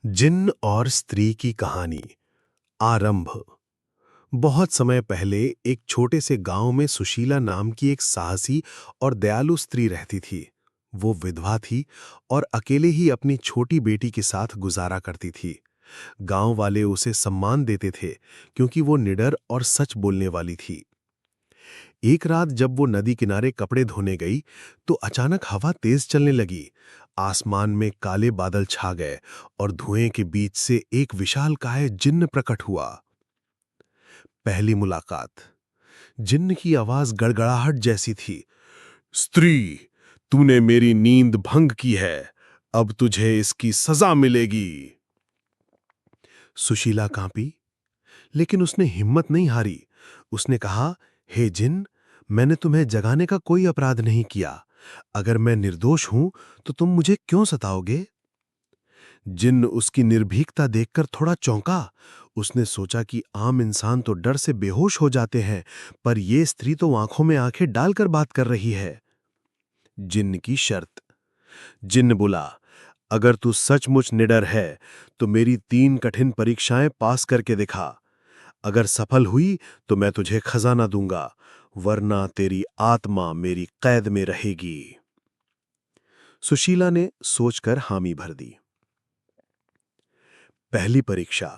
जिन्न और स्त्री की कहानी। आरंभ। बहुत समय पहले एक छोटे से गांव में सुशीला नाम की एक साहसी और दयालु स्त्री रहती थी। वो विधवा थी और अकेले ही अपनी छोटी बेटी के साथ गुजारा करती थी। गांव वाले उसे सम्मान देते थे क्योंकि वो निडर और सच बोलने वाली थी। एक रात जब वो नदी किनारे कपड़े धोने गई तो अचानक हवा तेज चलने लगी। आसमान में काले बादल छा गए और धुएं के बीच से एक विशालकाय जिन्न प्रकट हुआ। पहली मुलाकात। जिन्न की आवाज गड़गड़ाहट जैसी थी। स्त्री, तूने मेरी नींद भंग की है, अब तुझे इसकी सजा मिलेगी। सुशीला कांपी, लेकिन उसने हिम्मत नहीं हारी। उसने कहा, हे जिन्न, मैंने तुम्हें जगाने का कोई अपराध नहीं किया। अगर मैं निर्दोष हूं तो तुम मुझे क्यों सताओगे? जिन्न उसकी निर्भीकता देखकर थोड़ा चौंका। उसने सोचा कि आम इंसान तो डर से बेहोश हो जाते हैं, पर यह स्त्री तो आंखों में आंखें डालकर बात कर रही है। जिन्न की शर्त। जिन्न बोला, अगर तू सचमुच निडर है तो मेरी 3 कठिन परीक्षाएं पास करके दिखा। अगर सफल हुई तो मैं तुझे खजाना दूंगा, वरना तेरी आत्मा मेरी कैद में रहेगी। सुशीला ने सोचकर हामी भर दी। पहली परीक्षा।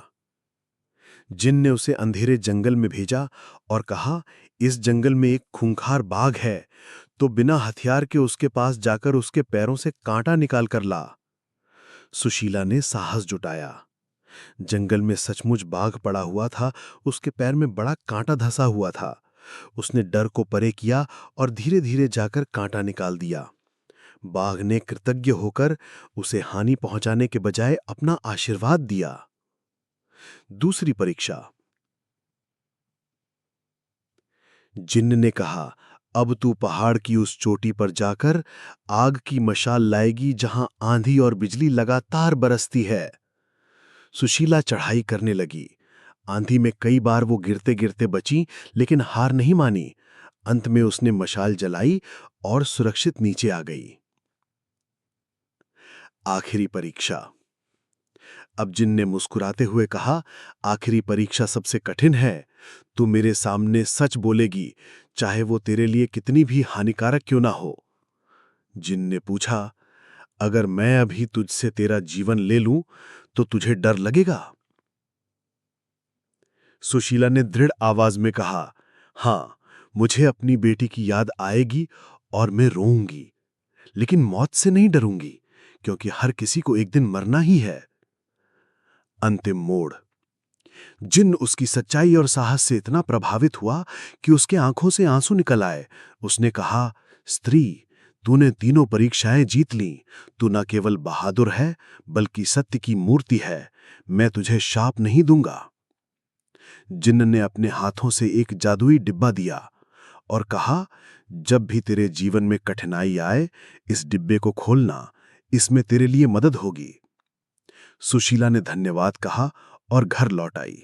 जिन्न ने उसे अंधेरे जंगल में भेजा और कहा, इस जंगल में एक खूंखार बाघ है, तो बिना हथियार के उसके पास जाकर उसके पैरों से कांटा निकाल कर ला। सुशीला ने साहस जुटाया। जंगल में सचमुच बाघ पड़ा हुआ था। उसके पैर में बड़ा कांटा धंसा हुआ था। उसने डर को परे किया और धीरे धीरे जाकर कांटा निकाल दिया। बाघ ने कृतज्ञ होकर उसे हानि पहुंचाने के बजाय अपना आशीर्वाद दिया। दूसरी परीक्षा। जिन्न ने कहा, अब तू पहाड़ की उस चोटी पर जाकर आग की मशाल लाएगी जहां आंधी और बिजली लगातार बरसती है। सुशीला चढ़ाई करने लगी। आंधी में कई बार वो गिरते गिरते बची, लेकिन हार नहीं मानी। अंत में उसने मशाल जलाई और सुरक्षित नीचे आ गई। आखिरी परीक्षा। अब जिन्न ने मुस्कुराते हुए कहा, आखिरी परीक्षा सबसे कठिन है। तू मेरे सामने सच बोलेगी, चाहे वो तेरे लिए कितनी भी हानिकारक क्यों ना हो। जिन्न ने पूछा, अगर मैं अभी तुझसे तेरा जीवन ले लूं तो तुझे डर लगेगा? सुशीला ने दृढ़ आवाज में कहा, हां, मुझे अपनी बेटी की याद आएगी और मैं रोऊंगी, लेकिन मौत से नहीं डरूंगी, क्योंकि हर किसी को एक दिन मरना ही है। अंतिम मोड़। जिन्न उसकी सच्चाई और साहस से इतना प्रभावित हुआ कि उसके आंखों से आंसू निकल आए। उसने कहा, स्त्री, तूने तीनों परीक्षाएं जीत लीं। तू न केवल बहादुर है, बल्कि सत्य की मूर्ति है। मैं तुझे शाप नहीं दूंगा। जिन्न ने अपने हाथों से एक जादुई डिब्बा दिया और कहा, जब भी तेरे जीवन में कठिनाई आए, इस डिब्बे को खोलना, इसमें तेरे लिए मदद होगी। सुशीला ने धन्यवाद कहा और घर लौट आई।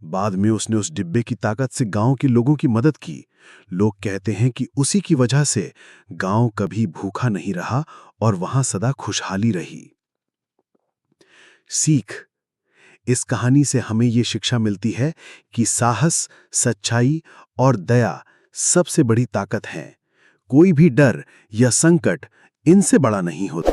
बाद में उसने उस डिब्बे की ताकत से गांव के लोगों की मदद की। लोग कहते हैं कि उसी की वजह से गांव कभी भूखा नहीं रहा और वहां सदा खुशहाली रही। सीख। इस कहानी से हमें ये शिक्षा मिलती है कि साहस, सच्चाई और दया सबसे बड़ी ताकत है। कोई भी डर या संकट इनसे बड़ा नहीं होता।